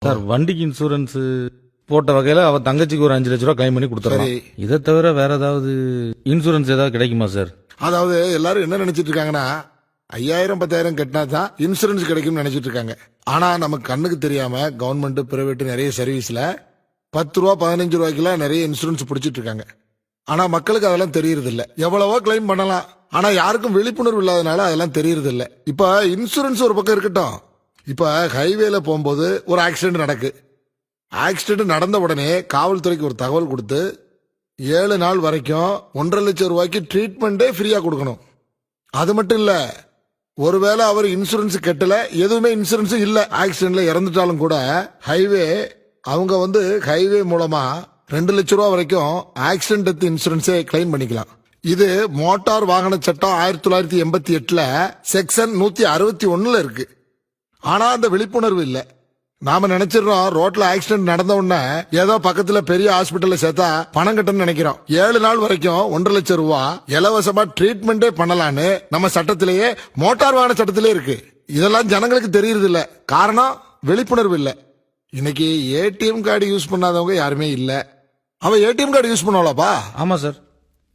Sir வண்டிக்கு insurance போட்ட வகையில அவ தங்கச்சிக்கு ஒரு 5 லட்ச ரூபா கிளைம் பண்ணி கொடுத்துறோம். இதை தவிர வேற ஏதாவது இன்சூரன்ஸ் ஏதாவது கிடைக்குமா சார்? அதாவது எல்லாரும் என்ன நினைச்சிட்டு இருக்காங்கன்னா 5000 10,000 கட்டினா தான் இன்சூரன்ஸ் கிடைக்கும்னு நினைச்சிட்டு இருக்காங்க. ஆனா நமக்கு கண்ணுக்கு தெரியாம கவர்மெண்ட் பிரைவேட் நிறைய சர்வீஸ்ல 10 ரூபா 15 ரூபாய்க்குலாம் நிறைய இன்சூரன்ஸ் பிடிச்சிட்டு இருக்காங்க. ஆனா மக்களுக்கு அதெல்லாம் தெரியறது இல்ல. எவ்வளவோ கிளைம் பண்ணலாம், ஆனா யாருக்கும் விழிப்புணர்வு இல்லாதனால அதெல்லாம் தெரியறது இல்ல. இப்ப இன்சூரன்ஸ் ஒரு பக்கம் இருக்கட்டும், இப்ப ஹைவேல போகும்போது ஒரு ஆக்சிடென்ட் நடக்கு. ஆக்சிடென்ட் நடந்த உடனே காவல்துறைக்கு ஒரு தகவல் கொடுத்து 7 நாள் வரைக்கும் 1.5 லட்சம் ரூபாய்க்கு ட்ரீட்மெண்டே ஃப்ரீயா கொடுக்கணும். அது மட்டும் இல்ல, ஒருவேளை அவர் இன்சூரன்ஸ் கட்டல, எதுவுமே இன்சூரன்ஸ் இல்ல, ஆக்சிடென்ட்ல இறந்துட்டாலும் கூட அவங்க ஹைவே மூலமா 2 லட்சம் ரூபாய் வரைக்கும் ஆக்சிடென்ட் டெத் இன்சூரன்ஸே கிளைம் பண்ணிக்கலாம். இது மோட்டார் வாகன சட்டம் 1988 செக்ஷன் 161 இருக்கு. ஆனா அந்த விழிப்புணர்வு இல்ல. நாம நினைச்சிடறோம் ரோட்ல ஆக்சிடென்ட் நடந்த உடனே ஏதோ பக்கத்துல பெரிய ஹாஸ்பிட்டல்ல சேர்த்தா பணம் கட்டணும்னு நினைக்கிறோம். 7 நாள் வரைக்கும் 1.5 லட்சம் ரூபாய் இலவசமா ட்ரீட்மெண்டே பண்ணலான்னு நம்ம சட்டத்திலேயே மோட்டார் வாகன சட்டத்திலே இருக்கு. இதெல்லாம் ஜனங்களுக்கு தெரியறது இல்ல. காரணம் விழிப்புணர்வு இல்ல. இன்னைக்கு ஏடிஎம் கார்டு யூஸ் பண்ணாதவங்க யாருமே இல்ல. அவ ஏடிஎம் கார்டு யூஸ் பண்ணுவாளாப்பா? ஆமா சார்.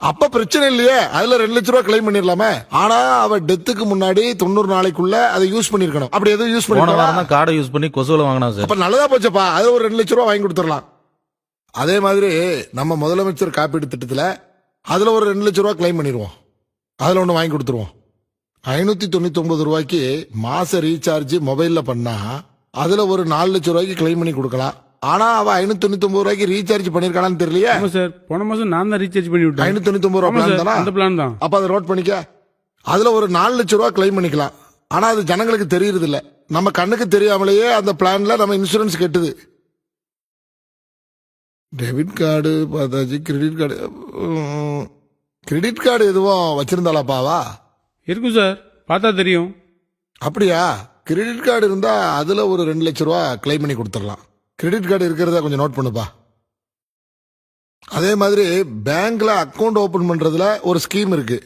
அப்ப பிரச்சனை இல்லையே, அதுல 2 லட்சம் ரூபாய் கிளைம் பண்ணிடலாமே. ஆனா அவ டெத்துக்கு முன்னாடி 90 நாளைக்குள்ள அதை யூஸ் பண்ணிருக்கணும். அப்படி எதுவும் யூஸ் பண்ணி கார்டை யூஸ் பண்ணி கொசுல வாங்கினா சார். அப்ப நல்லதா போச்சப்பா, அது ஒரு 2 லட்சம் ரூபாய் வாங்கி கொடுத்துடலாம். அதே மாதிரி நம்ம முதலமைச்சர் காப்பீடு திட்டத்துல அதுல ஒரு 2 லட்சம் ரூபாய் கிளைம் பண்ணிடுவோம். அதுல ஒண்ணு வாங்கி கொடுத்துருவோம். 599 ரூபாய்க்கு மாச ரீசார்ஜ் மொபைல்ல பண்ணா அதுல ஒரு 4 லட்சம் ரூபாய்க்கு கிளைம் பண்ணி கொடுக்கலாம். ஆனா அவ 599 ரூபாய்க்கு ரீசார்ஜ் பண்ணிருக்கானு தெரியலையே. சார் போன மாசம் நான் தான் ரீசார்ஜ் பண்ணி விட்டேன். 599 ரூபாய் அந்த பிளான் தான். அப்ப அதை நோட் பண்ணிக்க. அதுல ஒரு 4 லட்சம் ரூபாய் கிளைம் பண்ணிக்கலாம். ஆனா அது ஜனங்களுக்கு தெரியறது இல்ல. நம்ம கண்ணுக்கு தெரியாமலேயே அந்த பிளான்ல நம்ம இன்சூரன்ஸ் கட்டுது. டெபிட் கார்டு பார்த்தாச்சு, கிரெடிட் கார்டு எதுவும் வச்சிருந்தாலாப்பாவா? இருக்கும் சார், பார்த்தா தெரியும். அப்படியா? கிரெடிட் கார்டு இருந்தா அதுல ஒரு 2 லட்சம் ரூபாய் கிளைம் பண்ணி கொடுத்துடலாம். கிரெடிட் கார்டு இருக்கிறத கொஞ்சம் நோட் பண்ணுப்பா. அதே மாதிரி பேங்க்ல அக்கவுண்ட் ஓபன் பண்றதுல ஒரு ஸ்கீம் இருக்கு.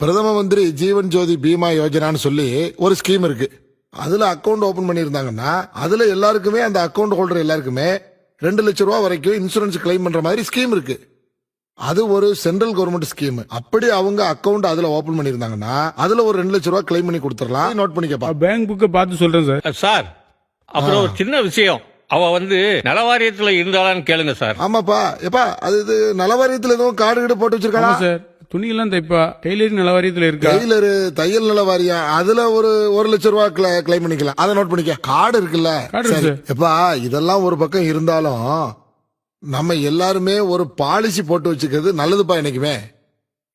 பிரதம மந்திரி ஜீவன் ஜோதி பீமா யோஜனான்னு சொல்லி ஒரு ஸ்கீம் இருக்கு. அதுல அக்கவுண்ட் ஓபன் பண்ணிருந்தாங்கன்னா அதுல எல்லாருக்குமே, அந்த அக்கவுண்ட் ஹோல்டர் எல்லாருக்குமே 2 லட்சம் ரூபாய் வரைக்கும் இன்சூரன்ஸ் கிளைம் பண்ற மாதிரி ஸ்கீம் இருக்கு. அது ஒரு சென்ட்ரல் கவர்மெண்ட் ஸ்கீம். அப்படி அவங்க அக்கவுண்ட் அதுல ஓபன் பண்ணிருந்தாங்கன்னா அதுல ஒரு 2 லட்சம் ரூபாய் கிளைம் பண்ணி கொடுத்துடலாம். நோட் பண்ணிக்கப்பா. பேங்க் புக்கை பார்த்து சொல்றேன் சார். சார் அப்புறம் ஒரு சின்ன விஷயம், அவ நலவாரியத்துல இருந்தாலான்னு கேளுங்க சார். ஆமாப்பா. எப்பா அது நலவாரியத்துல எதுவும் கார்டு கிட்ட போட்டு வச்சிருக்காங்க சார். துணியெல்லாம் தைப்பா டெய்லர் நலவாரியத்துல இருக்கு. டெய்லர் தையல் நலவாரியம், அதுல ஒரு 1 லட்சம் ரூபாய் கிளைம் பண்ணிக்கலாம். அதை நோட் பண்ணிக்க. கார்டு இருக்குல்ல. எப்பா இதெல்லாம் ஒரு பக்கம் இருந்தாலும் நம்ம எல்லாருமே ஒரு பாலிசி போட்டு வச்சுக்கிறது நல்லதுப்பா. என்னைக்குமே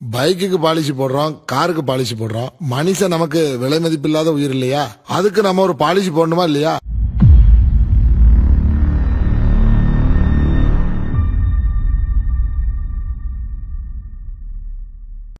பைக்குக்கு பாலிசி போடுறோம், காருக்கு பாலிசி போடுறோம். மனுஷன் நமக்கு விலை மதிப்பு இல்லாத உயிர் இல்லையா? அதுக்கு நம்ம ஒரு பாலிசி போடணுமா இல்லையா?